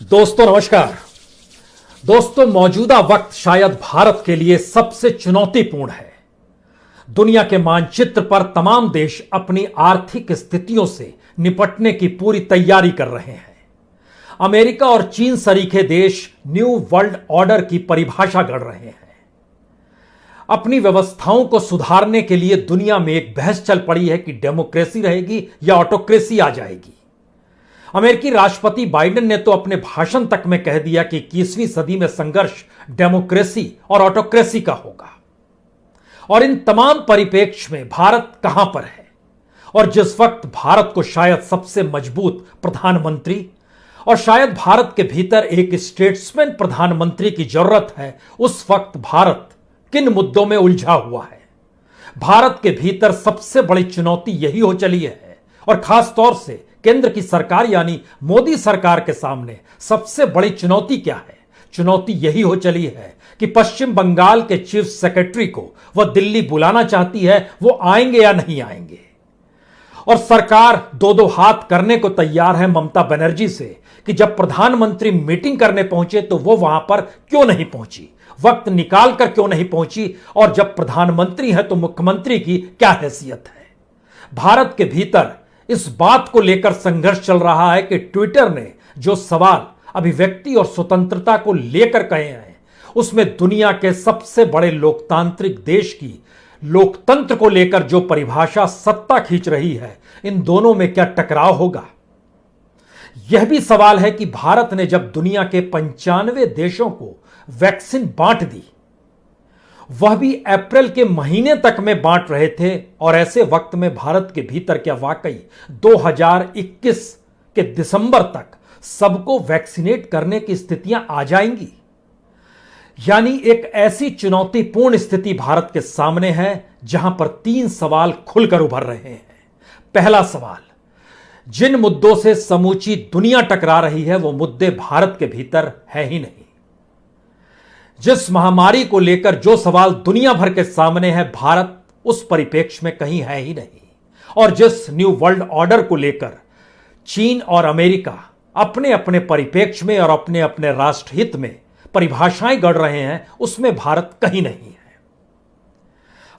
दोस्तों नमस्कार। दोस्तों मौजूदा वक्त शायद भारत के लिए सबसे चुनौतीपूर्ण है। दुनिया के मानचित्र पर तमाम देश अपनी आर्थिक स्थितियों से निपटने की पूरी तैयारी कर रहे हैं। अमेरिका और चीन सरीखे देश न्यू वर्ल्ड ऑर्डर की परिभाषा गढ़ रहे हैं। अपनी व्यवस्थाओं को सुधारने के लिए दुनिया में एक बहस चल पड़ी है कि डेमोक्रेसी रहेगी या ऑटोक्रेसी आ जाएगी। अमेरिकी राष्ट्रपति बाइडेन ने तो अपने भाषण तक में कह दिया कि 21वीं सदी में संघर्ष डेमोक्रेसी और ऑटोक्रेसी का होगा। और इन तमाम परिप्रेक्ष्य में भारत कहां पर है और जिस वक्त भारत को शायद सबसे मजबूत प्रधानमंत्री और शायद भारत के भीतर एक स्टेट्समैन प्रधानमंत्री की जरूरत है, उस वक्त भारत किन मुद्दों में उलझा हुआ है। भारत के भीतर सबसे बड़ी चुनौती यही हो चली है और खास तौर से केंद्र की सरकार यानी मोदी सरकार के सामने सबसे बड़ी चुनौती क्या है? चुनौती यही हो चली है कि पश्चिम बंगाल के चीफ सेक्रेटरी को वह दिल्ली बुलाना चाहती है, वो आएंगे या नहीं आएंगे। और सरकार दो दो हाथ करने को तैयार है ममता बनर्जी से कि जब प्रधानमंत्री मीटिंग करने पहुंचे तो वो वहां पर क्यों नहीं पहुंची, वक्त निकाल कर क्यों नहीं पहुंची, और जब प्रधानमंत्री है तो मुख्यमंत्री की क्या हैसियत है। भारत के भीतर इस बात को लेकर संघर्ष चल रहा है कि ट्विटर ने जो सवाल अभिव्यक्ति और स्वतंत्रता को लेकर कहे हैं, उसमें दुनिया के सबसे बड़े लोकतांत्रिक देश की लोकतंत्र को लेकर जो परिभाषा सत्ता खींच रही है, इन दोनों में क्या टकराव होगा। यह भी सवाल है कि भारत ने जब दुनिया के 95 देशों को वैक्सीन बांट दी, वह भी अप्रैल के महीने तक में बांट रहे थे, और ऐसे वक्त में भारत के भीतर क्या वाकई 2021 के दिसंबर तक सबको वैक्सीनेट करने की स्थितियां आ जाएंगी। यानी एक ऐसी चुनौतीपूर्ण स्थिति भारत के सामने है जहां पर 3 सवाल खुलकर उभर रहे हैं। पहला सवाल, जिन मुद्दों से समूची दुनिया टकरा रही है वो मुद्दे भारत के भीतर है ही नहीं। जिस महामारी को लेकर जो सवाल दुनिया भर के सामने है, भारत उस परिप्रेक्ष्य में कहीं है ही नहीं। और जिस न्यू वर्ल्ड ऑर्डर को लेकर चीन और अमेरिका अपने अपने परिप्रेक्ष्य में और अपने अपने राष्ट्रहित में परिभाषाएं गढ़ रहे हैं, उसमें भारत कहीं नहीं है।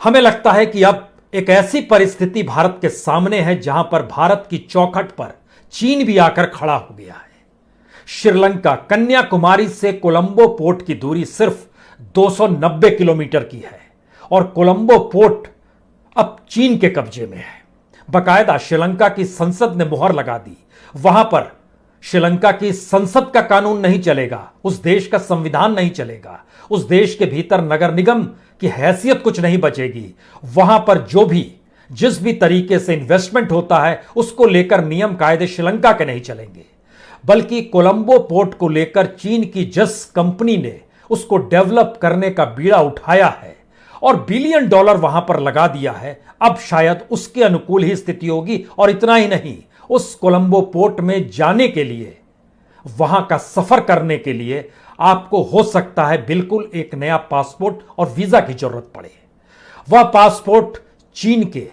हमें लगता है कि अब एक ऐसी परिस्थिति भारत के सामने है जहां पर भारत की चौखट पर चीन भी आकर खड़ा हो गया है। श्रीलंका कन्याकुमारी से कोलंबो पोर्ट की दूरी सिर्फ 290 किलोमीटर की है और कोलंबो पोर्ट अब चीन के कब्जे में है। बकायदा श्रीलंका की संसद ने मुहर लगा दी। वहां पर श्रीलंका की संसद का कानून नहीं चलेगा, उस देश का संविधान नहीं चलेगा, उस देश के भीतर नगर निगम की हैसियत कुछ नहीं बचेगी। वहां पर जिस भी तरीके से इन्वेस्टमेंट होता है उसको लेकर नियम कायदे श्रीलंका के नहीं चलेंगे। बल्कि कोलंबो पोर्ट को लेकर चीन की जिस कंपनी ने उसको डेवलप करने का बीड़ा उठाया है और बिलियन डॉलर वहां पर लगा दिया है, अब शायद उसके अनुकूल ही स्थिति होगी। और इतना ही नहीं, उस कोलंबो पोर्ट में जाने के लिए, वहां का सफर करने के लिए आपको हो सकता है बिल्कुल एक नया पासपोर्ट और वीजा की जरूरत पड़े। वह पासपोर्ट चीन के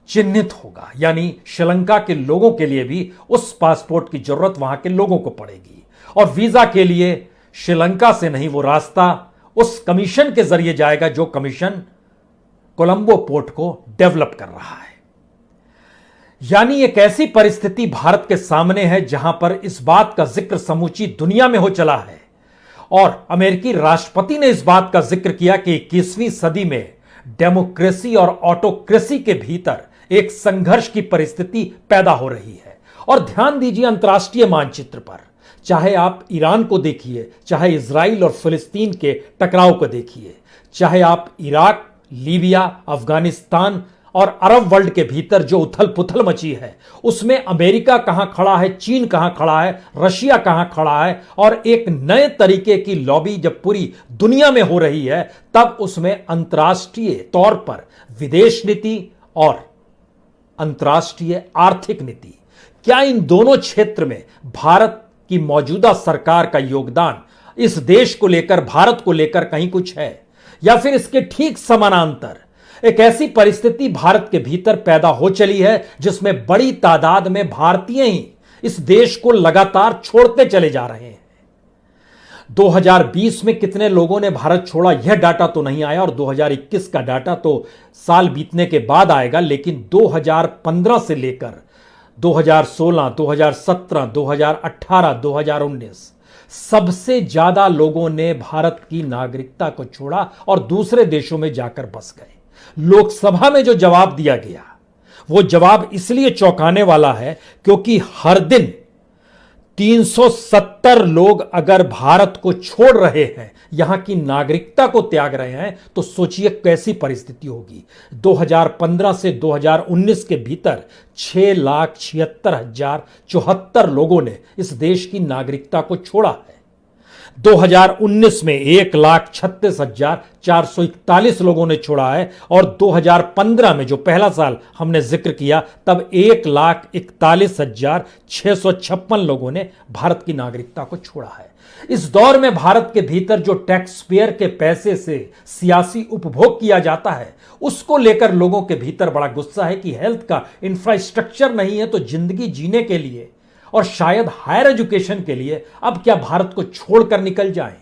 चिन्हित होगा, यानी श्रीलंका के लोगों के लिए भी उस पासपोर्ट की जरूरत वहां के लोगों को पड़ेगी। और वीजा के लिए श्रीलंका से नहीं, वो रास्ता उस कमीशन के जरिए जाएगा जो कमीशन कोलंबो पोर्ट को डेवलप कर रहा है। यानी एक ऐसी परिस्थिति भारत के सामने है जहां पर इस बात का जिक्र समूची दुनिया में हो चला है और अमेरिकी राष्ट्रपति ने इस बात का जिक्र किया कि 21वीं सदी में डेमोक्रेसी और ऑटोक्रेसी के भीतर एक संघर्ष की परिस्थिति पैदा हो रही है। और ध्यान दीजिए अंतर्राष्ट्रीय मानचित्र पर, चाहे आप ईरान को देखिए, चाहे इजराइल और फिलिस्तीन के टकराव को देखिए, चाहे आप इराक, लीबिया, अफगानिस्तान और अरब वर्ल्ड के भीतर जो उथल पुथल मची है, उसमें अमेरिका कहां खड़ा है, चीन कहां खड़ा है, रशिया कहां खड़ा है। और एक नए तरीके की लॉबी जब पूरी दुनिया में हो रही है, तब उसमें अंतर्राष्ट्रीय तौर पर विदेश नीति और अंतर्राष्ट्रीय आर्थिक नीति, क्या इन दोनों क्षेत्र में भारत की मौजूदा सरकार का योगदान इस देश को लेकर, भारत को लेकर कहीं कुछ है, या फिर इसके ठीक समानांतर एक ऐसी परिस्थिति भारत के भीतर पैदा हो चली है जिसमें बड़ी तादाद में भारतीय ही इस देश को लगातार छोड़ते चले जा रहे हैं। 2020 में कितने लोगों ने भारत छोड़ा यह डाटा तो नहीं आया, और 2021 का डाटा तो साल बीतने के बाद आएगा, लेकिन 2015 से लेकर 2016, 2017, 2018, 2019 सबसे ज्यादा लोगों ने भारत की नागरिकता को छोड़ा और दूसरे देशों में जाकर बस गए। लोकसभा में जो जवाब दिया गया वो जवाब इसलिए चौंकाने वाला है क्योंकि हर दिन 370 लोग अगर भारत को छोड़ रहे हैं, यहां की नागरिकता को त्याग रहे हैं, तो सोचिए कैसी परिस्थिति होगी। 2015 से 2019 के भीतर 6,76,074 लोगों ने इस देश की नागरिकता को छोड़ा है। 2019 में 1,36,441 लोगों ने छोड़ा है, और 2015 में जो पहला साल हमने जिक्र किया तब 1,41,656 लोगों ने भारत की नागरिकता को छोड़ा है। इस दौर में भारत के भीतर जो टैक्स पेयर के पैसे से सियासी उपभोग किया जाता है, उसको लेकर लोगों के भीतर बड़ा गुस्सा है कि हेल्थ का इंफ्रास्ट्रक्चर नहीं है, तो जिंदगी जीने के लिए और शायद हायर एजुकेशन के लिए अब क्या भारत को छोड़कर निकल जाएं।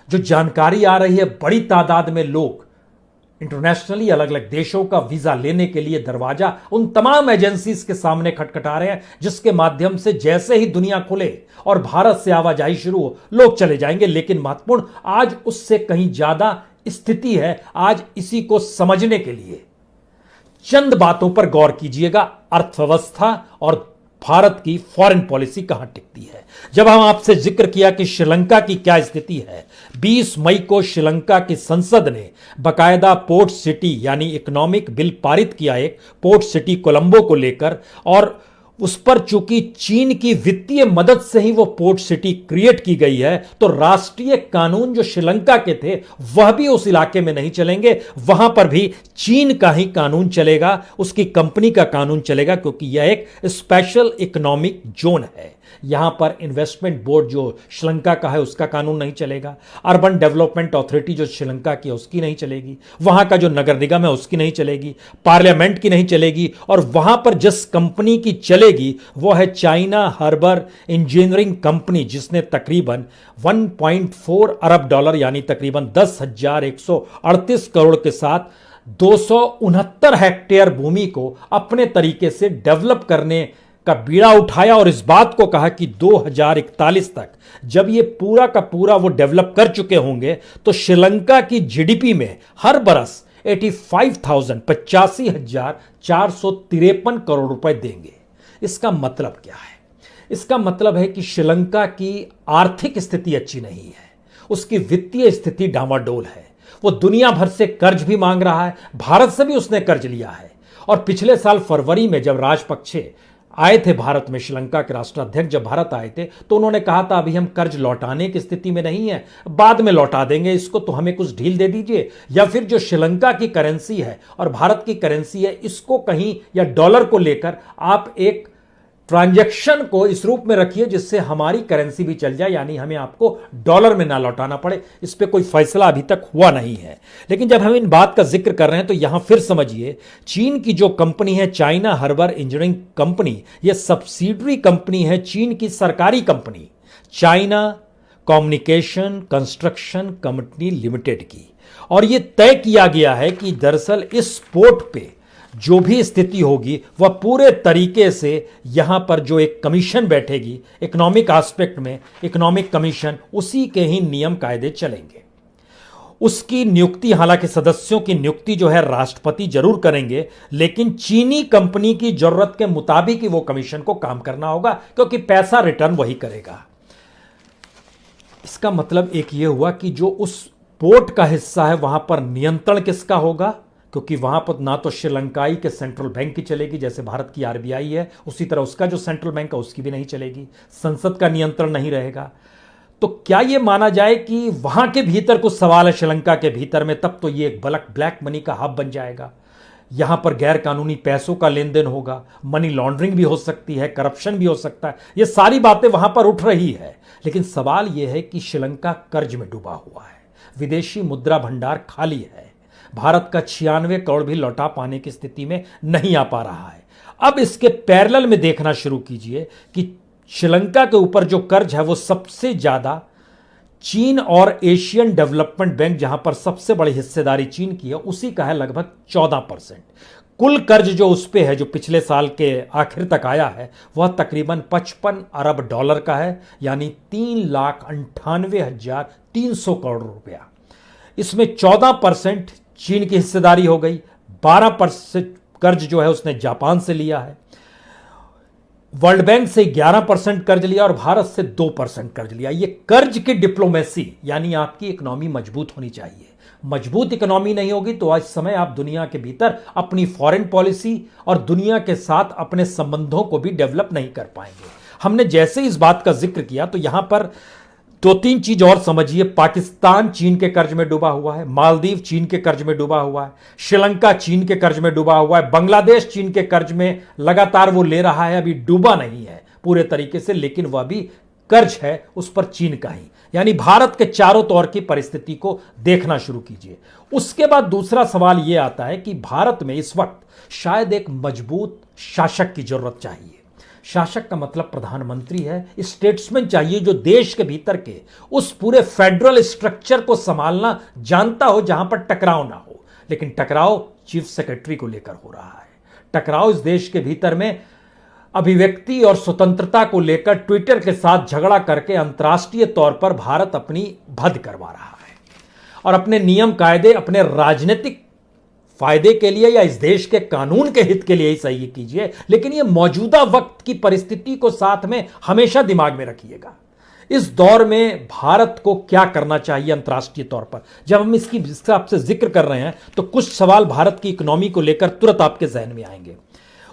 जो जानकारी आ रही है, बड़ी तादाद में लोग इंटरनेशनली अलग अलग देशों का वीजा लेने के लिए दरवाजा उन तमाम एजेंसीज के सामने खटखटा रहे हैं, जिसके माध्यम से जैसे ही दुनिया खुले और भारत से आवाजाही शुरू हो, लोग चले जाएंगे। लेकिन महत्वपूर्ण आज उससे कहीं ज्यादा स्थिति है। आज इसी को समझने के लिए चंद बातों पर गौर कीजिएगा। अर्थव्यवस्था और भारत की फॉरेन पॉलिसी कहां टिकती है। जब हम आपसे जिक्र किया कि श्रीलंका की क्या स्थिति है, 20 मई को श्रीलंका की संसद ने बकायदा पोर्ट सिटी यानी इकोनॉमिक बिल पारित किया, एक पोर्ट सिटी कोलंबो को लेकर, और उस पर चूंकि चीन की वित्तीय मदद से ही वो पोर्ट सिटी क्रिएट की गई है, तो राष्ट्रीय कानून जो श्रीलंका के थे वह भी उस इलाके में नहीं चलेंगे। वहां पर भी चीन का ही कानून चलेगा, उसकी कंपनी का कानून चलेगा, क्योंकि यह एक स्पेशल इकोनॉमिक जोन है। यहां पर इन्वेस्टमेंट बोर्ड जो श्रीलंका का है उसका कानून नहीं चलेगा, अर्बन डेवलपमेंट अथॉरिटी जो श्रीलंका की है उसकी नहीं चलेगी, वहां का जो नगर निगम है उसकी नहीं चलेगी, पार्लियामेंट की नहीं चलेगी, और वहां पर जिस कंपनी की चलेगी वो है चाइना हार्बर इंजीनियरिंग कंपनी, जिसने तकरीबन 1.4 अरब डॉलर यानी तकरीबन 10,138 करोड़ के साथ 269 हेक्टेयर भूमि को अपने तरीके से डेवलप करने का बीड़ा उठाया, और इस बात को कहा कि 2041 तक जब ये पूरा का पूरा वो डेवलप कर चुके होंगे तो श्रीलंका की जीडीपी में हर बरस 85,453 करोड़ रुपए देंगे। इसका मतलब क्या है? इसका मतलब है कि श्रीलंका की आर्थिक स्थिति अच्छी नहीं है, उसकी वित्तीय स्थिति डामाडोल है। वो दुनिया भर से कर्ज भी मांग रहा है, भारत से भी उसने कर्ज लिया है, और पिछले साल फरवरी में जब राजपक्षे आए थे भारत में, श्रीलंका के राष्ट्राध्यक्ष जब भारत आए थे, तो उन्होंने कहा था अभी हम कर्ज लौटाने की स्थिति में नहीं है, बाद में लौटा देंगे इसको, तो हमें कुछ ढील दे दीजिए, या फिर जो श्रीलंका की करेंसी है और भारत की करेंसी है इसको कहीं, या डॉलर को लेकर आप एक ट्रांजैक्शन को इस रूप में रखिए जिससे हमारी करेंसी भी चल जाए, यानी हमें आपको डॉलर में ना लौटाना पड़े। इस पे कोई फैसला अभी तक हुआ नहीं है। लेकिन जब हम इन बात का जिक्र कर रहे हैं तो यहां फिर समझिए, चीन की जो कंपनी है चाइना हार्बर इंजीनियरिंग कंपनी, यह सब्सिडरी कंपनी है चीन की सरकारी company China communication construction company limited की, और यह तय किया गया है कि दरअसल इस पोर्ट पे जो भी स्थिति होगी वह पूरे तरीके से यहां पर जो एक कमीशन बैठेगी इकोनॉमिक एस्पेक्ट में, इकोनॉमिक कमीशन, उसी के ही नियम कायदे चलेंगे। उसकी नियुक्ति, हालांकि सदस्यों की नियुक्ति जो है राष्ट्रपति जरूर करेंगे, लेकिन चीनी कंपनी की जरूरत के मुताबिक ही वो कमीशन को काम करना होगा, क्योंकि पैसा रिटर्न वही करेगा। इसका मतलब एक ये हुआ कि जो उस पोर्ट का हिस्सा है वहां पर नियंत्रण किसका होगा, क्योंकि वहां पर ना तो श्रीलंकाई के सेंट्रल बैंक की चलेगी, जैसे भारत की आरबीआई है, उसी तरह उसका जो सेंट्रल बैंक है उसकी भी नहीं चलेगी, संसद का नियंत्रण नहीं रहेगा। तो क्या यह माना जाए कि वहां के भीतर कुछ सवाल है श्रीलंका के भीतर में, तब तो यह एक ब्लैक मनी का हब बन जाएगा। यहां पर गैर कानूनी पैसों का लेन देन होगा, मनी लॉन्ड्रिंग भी हो सकती है, करप्शन भी हो सकता है, ये सारी बातें वहां पर उठ रही है। लेकिन सवाल यह है कि श्रीलंका कर्ज में डूबा हुआ है, विदेशी मुद्रा भंडार खाली है, भारत का 96 करोड़ भी लौटा पाने की स्थिति में नहीं आ पा रहा है। अब इसके पैरेलल में देखना शुरू कीजिए कि श्रीलंका के ऊपर जो कर्ज है वो सबसे ज्यादा चीन और एशियन डेवलपमेंट बैंक, जहां पर सबसे बड़ी हिस्सेदारी चीन की है, उसी का है लगभग 14%। कुल कर्ज जो उस पे है, जो पिछले साल के आखिर तक आया है, वह तकरीबन 55 अरब डॉलर का है, यानी 3,98,300 करोड़ रुपया। इसमें 14% चीन की हिस्सेदारी हो गई, 12% कर्ज जो है उसने जापान से लिया है, वर्ल्ड बैंक से 11% कर्ज लिया और भारत से 2% कर्ज लिया। ये कर्ज की डिप्लोमेसी, यानी आपकी इकोनॉमी मजबूत होनी चाहिए। मजबूत इकोनॉमी नहीं होगी तो आज समय आप दुनिया के भीतर अपनी फॉरेन पॉलिसी और दुनिया के साथ अपने संबंधों को भी डेवलप नहीं कर पाएंगे। हमने जैसे इस बात का जिक्र किया तो यहां पर दो तीन चीज और समझिए। पाकिस्तान चीन के कर्ज में डूबा हुआ है, मालदीव चीन के कर्ज में डूबा हुआ है, श्रीलंका चीन के कर्ज में डूबा हुआ है, बांग्लादेश चीन के कर्ज में लगातार वो ले रहा है, अभी डूबा नहीं है पूरे तरीके से, लेकिन वह भी कर्ज है उस पर चीन का ही। यानी भारत के चारों तौर की परिस्थिति को देखना शुरू कीजिए। उसके बाद दूसरा सवाल यह आता है कि भारत में इस वक्त शायद एक मजबूत शासक की जरूरत चाहिए। शासक का मतलब प्रधानमंत्री है, स्टेट्समैन चाहिए जो देश के भीतर के उस पूरे फेडरल स्ट्रक्चर को संभालना जानता हो, जहां पर टकराव ना हो। लेकिन टकराव चीफ सेक्रेटरी को लेकर हो रहा है। टकराव इस देश के भीतर में अभिव्यक्ति और स्वतंत्रता को लेकर ट्विटर के साथ झगड़ा करके अंतर्राष्ट्रीय तौर पर भारत अपनी भद करवा रहा है और अपने नियम कायदे अपने राजनीतिक फायदे के लिए या इस देश के कानून के हित के लिए ही सही कीजिए, लेकिन यह मौजूदा वक्त की परिस्थिति को साथ में हमेशा दिमाग में रखिएगा। इस दौर में भारत को क्या करना चाहिए अंतर्राष्ट्रीय तौर पर। जब हम इसकी आपसे जिक्र कर रहे हैं तो कुछ सवाल भारत की इकोनॉमी को लेकर तुरंत आपके जहन में आएंगे।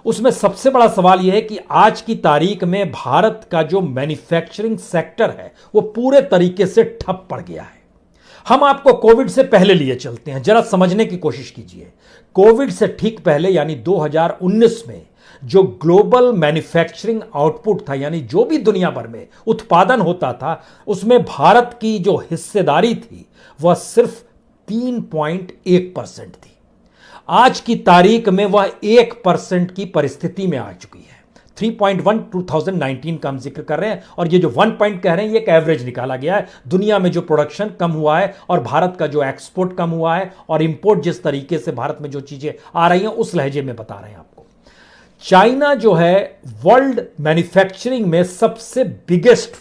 उसमें सबसे बड़ा सवाल यह है कि आज की तारीख में भारत का जो मैन्युफैक्चरिंग सेक्टर है वो पूरे तरीके से ठप पड़ गया है। हम आपको कोविड से पहले लिए चलते हैं, जरा समझने की कोशिश कीजिए। कोविड से ठीक पहले यानी 2019 में जो ग्लोबल मैन्युफैक्चरिंग आउटपुट था, यानी जो भी दुनिया भर में उत्पादन होता था, उसमें भारत की जो हिस्सेदारी थी वह सिर्फ 3.1% थी। आज की तारीख में वह 1% की परिस्थिति में आ चुकी है। 3.1 2019 का हम जिक्र कर रहे हैं और ये जो 1 पॉइंट कह रहे हैं ये एक एवरेज निकाला गया है। दुनिया में जो प्रोडक्शन कम हुआ है और भारत का जो एक्सपोर्ट कम हुआ है और इंपोर्ट जिस तरीके से भारत में जो चीजें आ रही हैं उस लहजे में बता रहे हैं आपको। चाइना जो है वर्ल्ड मैन्युफैक्चरिंग में सबसे बिगेस्ट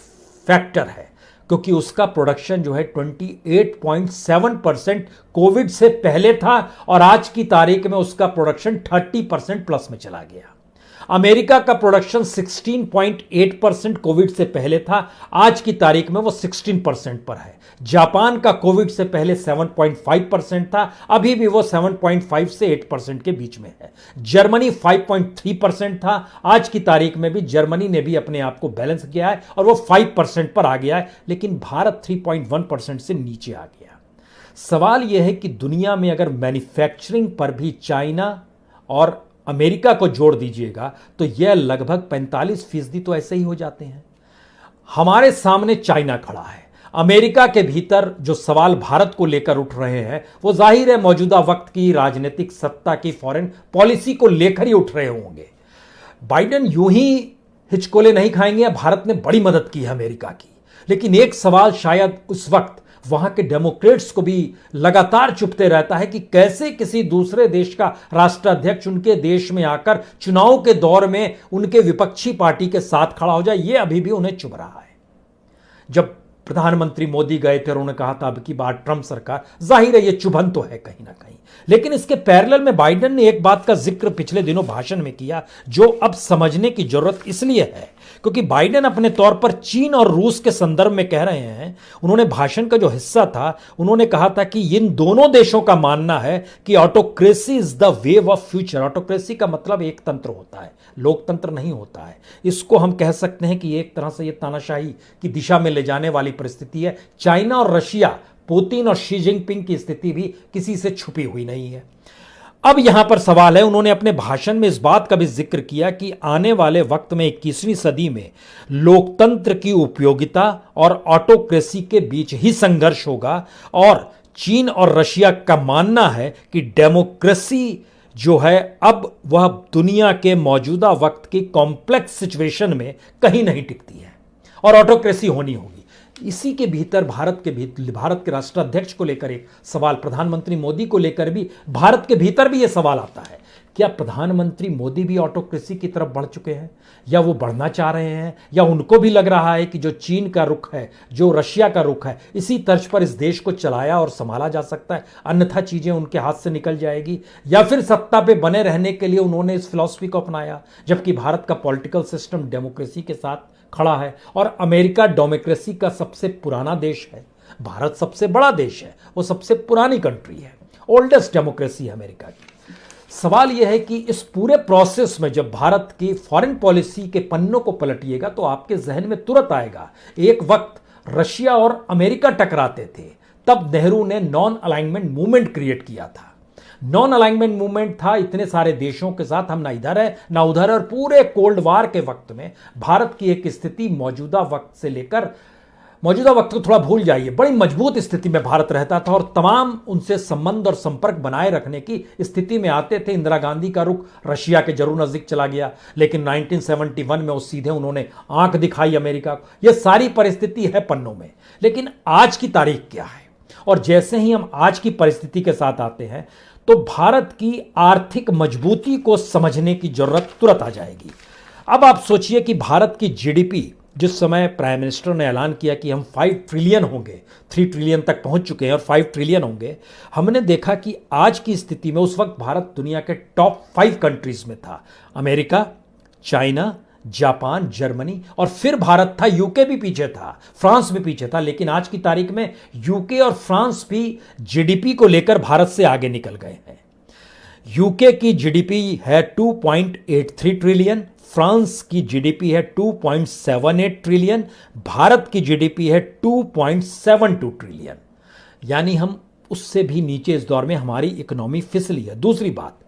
फैक्टर है, क्योंकि उसका प्रोडक्शन जो है 28.7% कोविड से पहले था और आज की तारीख में उसका प्रोडक्शन 30% प्लस में चला गया। अमेरिका का प्रोडक्शन 16.8% कोविड से पहले था, आज की तारीख में वो 16% पर है। जापान का कोविड से पहले 7.5% था, अभी भी वो 7.5 से 8% के बीच में है। जर्मनी 5.3% था, आज की तारीख में भी जर्मनी ने भी अपने आप को बैलेंस किया है और वो 5% पर आ गया है, लेकिन भारत 3.1% से नीचे आ गया। सवाल यह है कि दुनिया में अगर मैन्युफैक्चरिंग पर भी चाइना और अमेरिका को जोड़ दीजिएगा तो यह लगभग 45% तो ऐसे ही हो जाते हैं। हमारे सामने चाइना खड़ा है। अमेरिका के भीतर जो सवाल भारत को लेकर उठ रहे हैं वो जाहिर है मौजूदा वक्त की राजनीतिक सत्ता की फॉरेन पॉलिसी को लेकर ही उठ रहे होंगे। बाइडेन यूं ही हिचकोले नहीं खाएंगे। भारत ने बड़ी मदद की है अमेरिका की, लेकिन एक सवाल शायद उस वक्त वहां के डेमोक्रेट्स को भी लगातार चुभते रहता है कि कैसे किसी दूसरे देश का राष्ट्राध्यक्ष उनके देश में आकर चुनाव के दौर में उनके विपक्षी पार्टी के साथ खड़ा हो जाए। यह अभी भी उन्हें चुभ रहा है। जब प्रधानमंत्री मोदी गए थे और उन्होंने कहा था अब की बार ट्रंप सरकार, जाहिर है यह चुभन तो है कहीं ना कहीं, लेकिन इसके पैरेलल में बाइडेन ने एक बात का जिक्र पिछले दिनों भाषण में किया जो अब समझने की जरूरत इसलिए है क्योंकि बाइडेन अपने तौर पर चीन और रूस के संदर्भ में कह रहे हैं। उन्होंने भाषण का जो हिस्सा था उन्होंने कहा था कि इन दोनों देशों का मानना है कि autocracy is the wave of future. Autocracy का मतलब एक तंत्र होता है, लोकतंत्र नहीं होता है। इसको हम कह सकते हैं कि एक तरह से यह तानाशाही की दिशा में ले जाने वाली परिस्थिति है। चाइना और रशिया, पुतिन और शी जिनपिंग की स्थिति भी किसी से छुपी हुई नहीं है। अब यहां पर सवाल है, उन्होंने अपने भाषण में इस बात का भी जिक्र किया कि आने वाले वक्त में 21वीं सदी में लोकतंत्र की उपयोगिता और ऑटोक्रेसी के बीच ही संघर्ष होगा और चीन और रशिया का मानना है कि डेमोक्रेसी जो है अब वह दुनिया के मौजूदा वक्त की कॉम्प्लेक्स सिचुएशन में कहीं नहीं टिकती है और ऑटोक्रेसी होनी होगी। इसी के भीतर भारत के राष्ट्राध्यक्ष को लेकर एक सवाल, प्रधानमंत्री मोदी को लेकर भी भारत के भीतर भी यह सवाल आता है, क्या प्रधानमंत्री मोदी भी ऑटोक्रेसी की तरफ बढ़ चुके हैं, या वो बढ़ना चाह रहे हैं, या उनको भी लग रहा है कि जो चीन का रुख है, जो रशिया का रुख है, इसी तर्ज पर इस देश को चलाया और संभाला जा सकता है, अन्यथा चीजें उनके हाथ से निकल जाएगी, या फिर सत्ता पे बने रहने के लिए उन्होंने इस फिलॉसफी को अपनाया, जबकि भारत का पॉलिटिकल सिस्टम डेमोक्रेसी के साथ खड़ा है और अमेरिका डेमोक्रेसी का सबसे पुराना देश है, भारत सबसे बड़ा देश है, वो सबसे पुरानी कंट्री है, ओल्डेस्ट डेमोक्रेसी है अमेरिका की। सवाल यह है कि इस पूरे प्रोसेस में जब भारत की फॉरेन पॉलिसी के पन्नों को पलटिएगा तो आपके जहन में तुरंत आएगा, एक वक्त रशिया और अमेरिका टकराते थे, तब नेहरू ने नॉन अलाइनमेंट मूवमेंट क्रिएट किया था। नॉन अलाइनमेंट मूवमेंट था, इतने सारे देशों के साथ हम ना इधर है ना उधर है, और पूरे कोल्ड वार के वक्त में भारत की एक स्थिति मौजूदा वक्त से लेकर, मौजूदा वक्त को थोड़ा भूल जाइए, बड़ी मजबूत स्थिति में भारत रहता था और तमाम उनसे संबंध और संपर्क बनाए रखने की स्थिति में आते थे। इंदिरा गांधी का रुख रशिया के जरूर नजदीक चला गया, लेकिन 1971 में उस सीधे उन्होंने आंख दिखाई अमेरिका को। यह सारी परिस्थिति है पन्नों में, लेकिन आज की तारीख क्या है? और जैसे ही हम आज की परिस्थिति के साथ आते हैं तो भारत की आर्थिक मजबूती को समझने की जरूरत तुरंत आ जाएगी। अब आप सोचिए कि भारत की जीडीपी, जिस समय प्राइम मिनिस्टर ने ऐलान किया कि हम 5 ट्रिलियन होंगे, 3 ट्रिलियन तक पहुंच चुके हैं और 5 ट्रिलियन होंगे, हमने देखा कि आज की स्थिति में उस वक्त भारत दुनिया के टॉप 5 कंट्रीज में था। अमेरिका, चाइना, जापान, जर्मनी, और फिर भारत था, यूके भी पीछे था, फ्रांस भी पीछे था, लेकिन आज की तारीख में यूके और फ्रांस भी जीडीपी को लेकर भारत से आगे निकल गए हैं। यूके की जीडीपी है 2.83 ट्रिलियन, फ्रांस की जीडीपी है 2.78 ट्रिलियन, भारत की जीडीपी है 2.72 ट्रिलियन, यानी हम उससे भी नीचे इस दौर में हमारी इकोनॉमी फिसली है। दूसरी बात,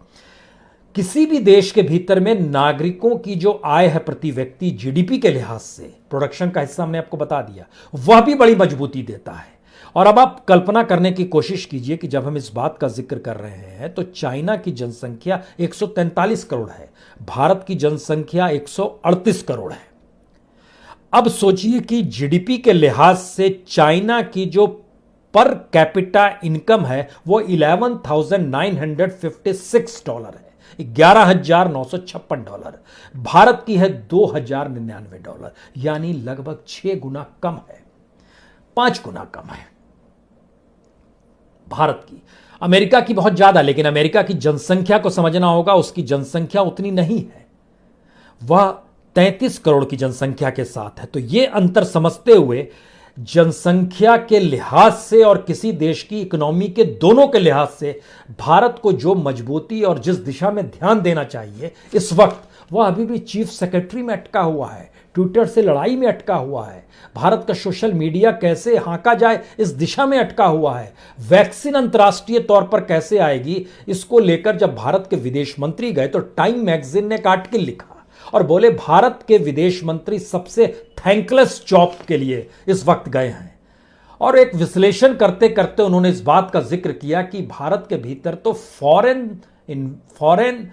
किसी भी देश के भीतर में नागरिकों की जो आय है प्रति व्यक्ति जीडीपी के लिहाज से, प्रोडक्शन का हिस्सा हमने आपको बता दिया, वह भी बड़ी मजबूती देता है। और अब आप कल्पना करने की कोशिश कीजिए कि जब हम इस बात का जिक्र कर रहे हैं तो चाइना की जनसंख्या 143 करोड़ है, भारत की जनसंख्या 138 करोड़ है। अब सोचिए कि जीडीपी के लिहाज से चाइना की जो पर कैपिटा इनकम है वो $11,956 है, $11,956। भारत की है $2,099, यानी लगभग 6 गुना कम है, 5 गुना कम है भारत की। अमेरिका की बहुत ज्यादा, लेकिन अमेरिका की जनसंख्या को समझना होगा, उसकी जनसंख्या उतनी नहीं है, वह 33 करोड़ की जनसंख्या के साथ है। तो यह अंतर समझते हुए जनसंख्या के लिहाज से और किसी देश की इकोनॉमी के दोनों के लिहाज से भारत को जो मजबूती और जिस दिशा में ध्यान देना चाहिए इस वक्त, वह अभी भी चीफ सेक्रेटरी में अटका हुआ है, ट्विटर से लड़ाई में अटका हुआ है, भारत का सोशल मीडिया कैसे हाँका जाए इस दिशा में अटका हुआ है, वैक्सीन अंतर्राष्ट्रीय तौर पर कैसे आएगी इसको लेकर जब भारत के विदेश मंत्री गए तो टाइम मैगजीन ने एक आर्टिकल लिखा और बोले भारत के विदेश मंत्री सबसे थैंकलेस जॉब के लिए इस वक्त गए हैं। और एक विश्लेषण करते करते उन्होंने इस बात का जिक्र किया कि भारत के भीतर तो फॉरेन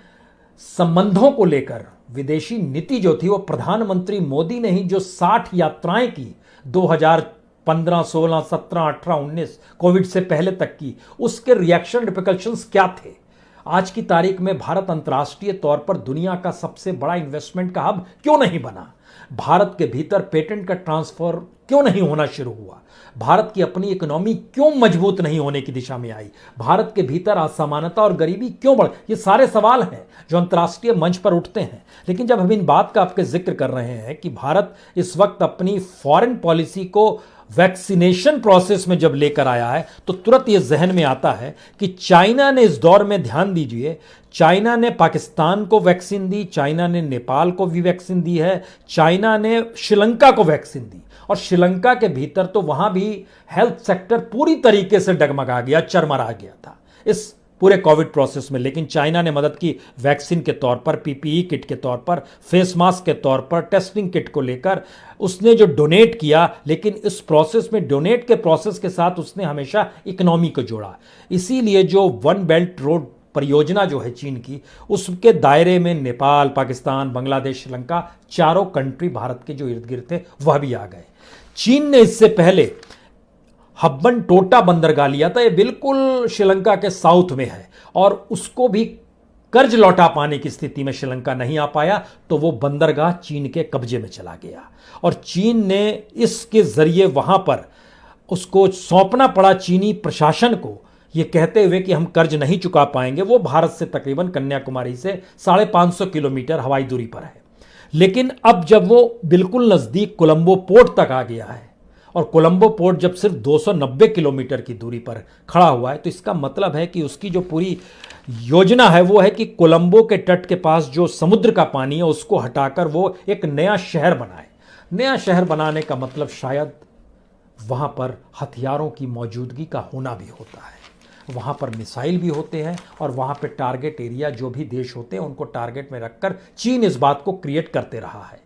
संबंधों को लेकर विदेशी नीति जो थी वो प्रधानमंत्री मोदी ने ही जो 60 यात्राएं की 2015, 16, 17, 18, 19 कोविड से पहले तक की, उसके रिएक्शन रिपरकशंस क्या थे? आज की तारीख में भारत अंतर्राष्ट्रीय तौर पर दुनिया का सबसे बड़ा इन्वेस्टमेंट का हब क्यों नहीं बना? भारत के भीतर पेटेंट का ट्रांसफर क्यों नहीं होना शुरू हुआ? भारत की अपनी इकोनॉमी क्यों मजबूत नहीं होने की दिशा में आई? भारत के भीतर असमानता और गरीबी क्यों बढ़? ये सारे सवाल हैं जो अंतर्राष्ट्रीय मंच पर उठते हैं। लेकिन जब हम इन बात का आपके जिक्र कर रहे हैं कि भारत इस वक्त अपनी फॉरेन पॉलिसी को वैक्सीनेशन प्रोसेस में जब लेकर आया है तो तुरंत यह जहन में आता है कि चाइना ने इस दौर में, ध्यान दीजिए, चाइना ने पाकिस्तान को वैक्सीन दी, चाइना ने नेपाल को भी वैक्सीन दी है, चाइना ने श्रीलंका को वैक्सीन दी, और श्रीलंका के भीतर तो वहां भी हेल्थ सेक्टर पूरी तरीके से डगमगा गया, चरमरा गया था इस पूरे कोविड प्रोसेस में। लेकिन चाइना ने मदद की वैक्सीन के तौर पर, पीपीई किट के तौर पर, फेस मास्क के तौर पर, टेस्टिंग किट को लेकर उसने जो डोनेट किया, लेकिन इस प्रोसेस में, डोनेट के प्रोसेस के साथ उसने हमेशा इकोनॉमी को जोड़ा। इसीलिए जो वन बेल्ट रोड परियोजना जो है चीन की, उसके दायरे में नेपाल, पाकिस्तान, बांग्लादेश, श्रीलंका, चारों कंट्री भारत के जो इर्द गिर्द थे वह भी आ गए। चीन ने इससे पहले हब्बन टोटा बंदरगाह लिया था, ये बिल्कुल श्रीलंका के साउथ में है, और उसको भी कर्ज लौटा पाने की स्थिति में श्रीलंका नहीं आ पाया, तो वो बंदरगाह चीन के कब्जे में चला गया और चीन ने इसके जरिए वहां पर उसको सौंपना पड़ा चीनी प्रशासन को, ये कहते हुए कि हम कर्ज नहीं चुका पाएंगे। वो भारत से तकरीबन कन्याकुमारी से 550 किलोमीटर हवाई दूरी पर है। लेकिन अब जब वो बिल्कुल नजदीक कोलंबो पोर्ट तक आ गया है, और कोलंबो पोर्ट जब सिर्फ 290 किलोमीटर की दूरी पर खड़ा हुआ है, तो इसका मतलब है कि उसकी जो पूरी योजना है वो है कि कोलंबो के तट के पास जो समुद्र का पानी है उसको हटाकर वो एक नया शहर बनाए। नया शहर बनाने का मतलब शायद वहां पर हथियारों की मौजूदगी का होना भी होता है, वहां पर मिसाइल भी होते हैं, और वहां पर टारगेट एरिया जो भी देश होते हैं उनको टारगेट में रखकर चीन इस बात को क्रिएट करते रहा है।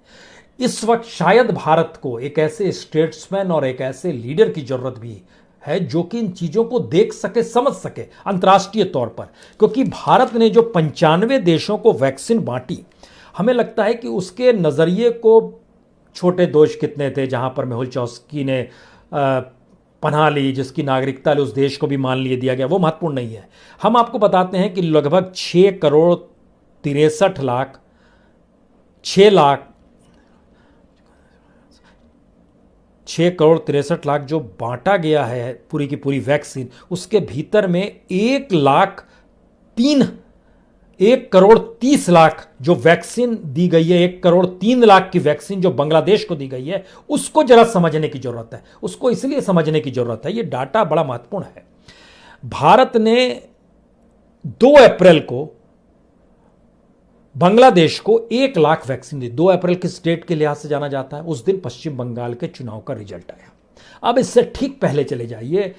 इस वक्त शायद भारत को एक ऐसे स्टेट्समैन और एक ऐसे लीडर की जरूरत भी है जो कि इन चीजों को देख सके, समझ सके अंतर्राष्ट्रीय तौर पर, क्योंकि भारत ने जो 95 देशों को वैक्सीन बांटी, हमें लगता है कि उसके नजरिए को, छोटे दोष कितने थे जहां पर मेहुल चौकसी ने पनाह ली, जिसकी नागरिकता उस देश को भी मान लिए दिया गया, वो महत्वपूर्ण नहीं है। हम आपको बताते हैं कि लगभग 6 करोड़ 63 लाख जो बांटा गया है पूरी की पूरी वैक्सीन, उसके भीतर में 1 करोड़ 30 लाख जो वैक्सीन दी गई है, 1 करोड़ 3 लाख की वैक्सीन जो बांग्लादेश को दी गई है, उसको जरा समझने की जरूरत है। उसको इसलिए समझने की जरूरत है, ये डाटा बड़ा महत्वपूर्ण है। भारत ने 2 अप्रैल को बांग्लादेश को 1 लाख वैक्सीन दी। 2 अप्रैल किस डेट के लिहाज से जाना जाता है? उस दिन पश्चिम बंगाल के चुनाव का रिजल्ट आया। अब इससे ठीक पहले चले जाइए,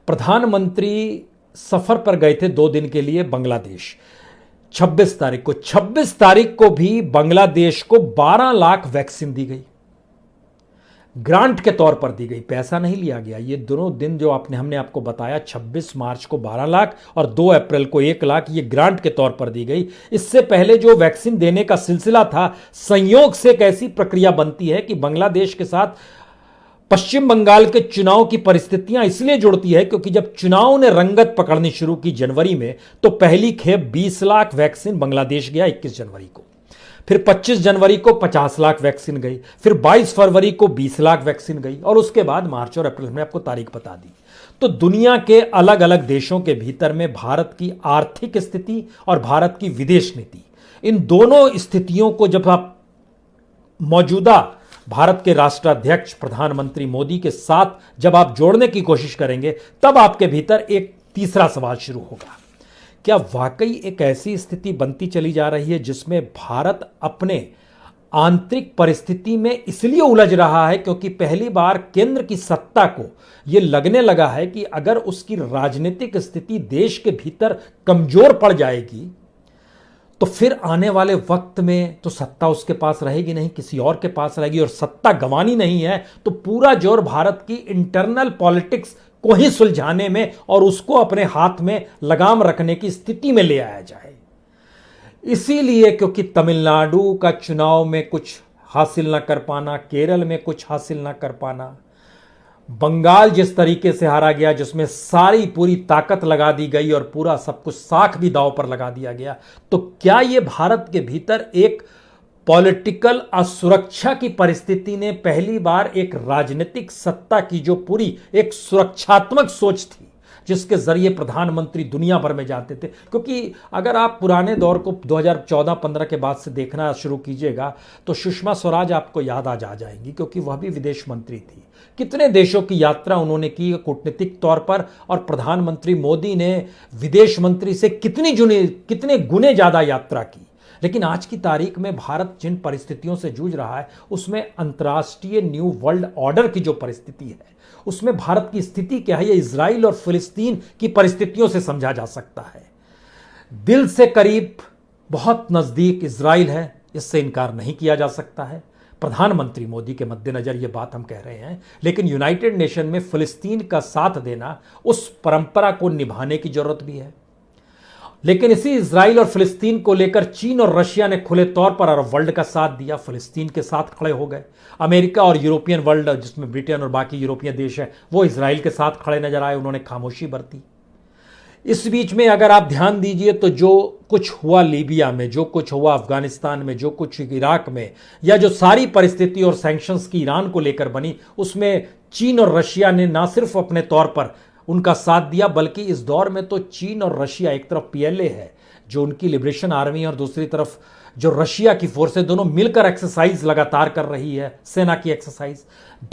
प्रधानमंत्री सफर पर गए थे 2 दिन के लिए बांग्लादेश। 26 तारीख को भी बांग्लादेश को 12 लाख वैक्सीन दी गई, ग्रांट के तौर पर दी गई, पैसा नहीं लिया गया। ये दोनों दिन जो हमने आपको बताया, 26 मार्च को 12 लाख और 2 अप्रैल को 1 लाख, ये ग्रांट के तौर पर दी गई। इससे पहले जो वैक्सीन देने का सिलसिला था, संयोग से एक ऐसी प्रक्रिया बनती है कि बांग्लादेश के साथ पश्चिम बंगाल के चुनाव की परिस्थितियां इसलिए जुड़ती है क्योंकि जब चुनाव ने रंगत पकड़नी शुरू की जनवरी में, तो पहली खेप 20 लाख वैक्सीन बांग्लादेश गया 21 जनवरी को, फिर 25 जनवरी को 50 लाख वैक्सीन गई, फिर 22 फरवरी को 20 लाख वैक्सीन गई, और उसके बाद मार्च और अप्रैल में आपको तारीख बता दी। तो दुनिया के अलग अलग देशों के भीतर में भारत की आर्थिक स्थिति और भारत की विदेश नीति, इन दोनों स्थितियों को जब आप मौजूदा भारत के राष्ट्राध्यक्ष प्रधानमंत्री मोदी के साथ जब आप जोड़ने की कोशिश करेंगे, तब आपके भीतर एक तीसरा सवाल शुरू होगा। क्या वाकई एक ऐसी स्थिति बनती चली जा रही है जिसमें भारत अपने आंतरिक परिस्थिति में इसलिए उलझ रहा है क्योंकि पहली बार केंद्र की सत्ता को यह लगने लगा है कि अगर उसकी राजनीतिक स्थिति देश के भीतर कमजोर पड़ जाएगी, तो फिर आने वाले वक्त में तो सत्ता उसके पास रहेगी नहीं, किसी और के पास रहेगी, और सत्ता गंवानी नहीं है तो पूरा जोर भारत की इंटरनल पॉलिटिक्स को ही सुलझाने में और उसको अपने हाथ में लगाम रखने की स्थिति में ले आया जाए। इसीलिए क्योंकि तमिलनाडु का चुनाव में कुछ हासिल ना कर पाना, केरल में कुछ हासिल ना कर पाना, बंगाल जिस तरीके से हारा गया, जिसमें सारी पूरी ताकत लगा दी गई और पूरा सब कुछ साख भी दांव पर लगा दिया गया, तो क्या यह भारत के भीतर एक पॉलिटिकल असुरक्षा की परिस्थिति ने पहली बार एक राजनीतिक सत्ता की जो पूरी एक सुरक्षात्मक सोच थी जिसके जरिए प्रधानमंत्री दुनिया भर में जाते थे, क्योंकि अगर आप पुराने दौर को 2014-15 के बाद से देखना शुरू कीजिएगा तो सुषमा स्वराज आपको याद आ जाएंगी, क्योंकि वह भी विदेश मंत्री थी। कितने देशों की यात्रा उन्होंने की कूटनीतिक तौर पर, और प्रधानमंत्री मोदी ने विदेश मंत्री से कितने गुने ज्यादा यात्रा की। लेकिन आज की तारीख में भारत जिन परिस्थितियों से जूझ रहा है, उसमें अंतर्राष्ट्रीय न्यू वर्ल्ड ऑर्डर की जो परिस्थिति है, उसमें भारत की स्थिति क्या है, यह इजराइल और फिलिस्तीन की परिस्थितियों से समझा जा सकता है। दिल से करीब, बहुत नजदीक इजराइल है, इससे इनकार नहीं किया जा सकता है। प्रधानमंत्री मोदी के मद्देनजर यह बात हम कह रहे हैं, लेकिन यूनाइटेड नेशन में फिलिस्तीन का साथ देना, उस परंपरा को निभाने की जरूरत भी है। लेकिन इसी इजराइल और फिलिस्तीन को लेकर चीन और रशिया ने खुले तौर पर अरब वर्ल्ड का साथ दिया, फिलिस्तीन के साथ खड़े हो गए। अमेरिका और यूरोपियन वर्ल्ड, जिसमें ब्रिटेन और बाकी यूरोपीय देश हैं, वो इजराइल के साथ खड़े नजर आए, उन्होंने खामोशी बरती। इस बीच में अगर आप ध्यान दीजिए तो जो कुछ हुआ लीबिया में, जो कुछ हुआ अफगानिस्तान में, जो कुछ इराक में, या जो सारी परिस्थिति और सैंक्शंस की ईरान को लेकर बनी, उसमें चीन और रशिया ने ना सिर्फ अपने तौर पर उनका साथ दिया, बल्कि इस दौर में तो चीन और रशिया, एक तरफ पीएलए है जो उनकी लिबरेशन आर्मी और दूसरी तरफ जो रशिया की फोर्सें, दोनों मिलकर एक्सरसाइज लगातार कर रही है, सेना की एक्सरसाइज।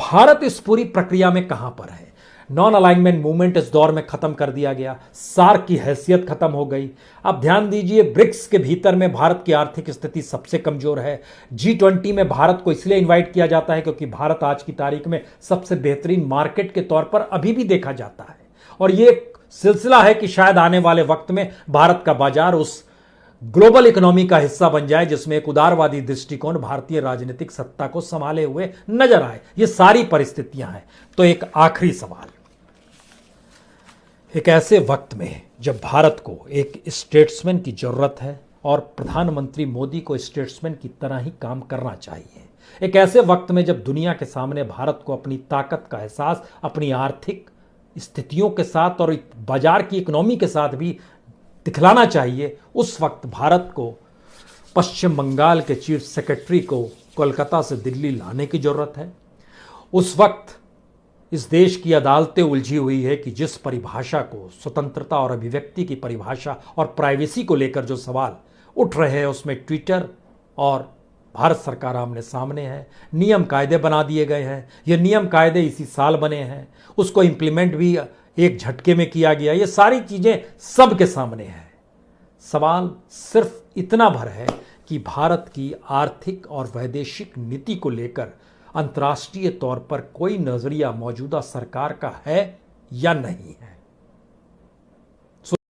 भारत इस पूरी प्रक्रिया में कहां पर है? नॉन अलाइनमेंट मूवमेंट इस दौर में खत्म कर दिया गया, सार्क की हैसियत खत्म हो गई। अब ध्यान दीजिए, ब्रिक्स के भीतर में भारत की आर्थिक स्थिति सबसे कमजोर है। G20 में भारत को इसलिए इनवाइट किया जाता है क्योंकि भारत आज की तारीख में सबसे बेहतरीन मार्केट के तौर पर अभी भी देखा जाता है, और ये एक सिलसिला है कि शायद आने वाले वक्त में भारत का बाजार उस ग्लोबल इकोनॉमी का हिस्सा बन जाए जिसमें एक उदारवादी दृष्टिकोण भारतीय राजनीतिक सत्ता को संभाले हुए नजर आए। ये सारी परिस्थितियां हैं। तो एक आखिरी सवाल, एक ऐसे वक्त में जब भारत को एक स्टेट्समैन की जरूरत है और प्रधानमंत्री मोदी को स्टेट्समैन की तरह ही काम करना चाहिए, एक ऐसे वक्त में जब दुनिया के सामने भारत को अपनी ताकत का एहसास अपनी आर्थिक स्थितियों के साथ और बाजार की इकोनॉमी के साथ भी दिखलाना चाहिए, उस वक्त भारत को पश्चिम बंगाल के चीफ सेक्रेटरी को कोलकाता से दिल्ली लाने की जरूरत है। उस वक्त इस देश की अदालतें उलझी हुई है कि जिस परिभाषा को, स्वतंत्रता और अभिव्यक्ति की परिभाषा और प्राइवेसी को लेकर जो सवाल उठ रहे हैं, उसमें ट्विटर और भारत सरकार आमने सामने है। नियम कायदे बना दिए गए हैं, ये नियम कायदे इसी साल बने हैं, उसको इंप्लीमेंट भी एक झटके में किया गया। ये सारी चीजें सबके सामने है। सवाल सिर्फ इतना भर है कि भारत की आर्थिक और वैदेशिक नीति को लेकर अंतर्राष्ट्रीय तौर पर कोई नजरिया मौजूदा सरकार का है या नहीं है।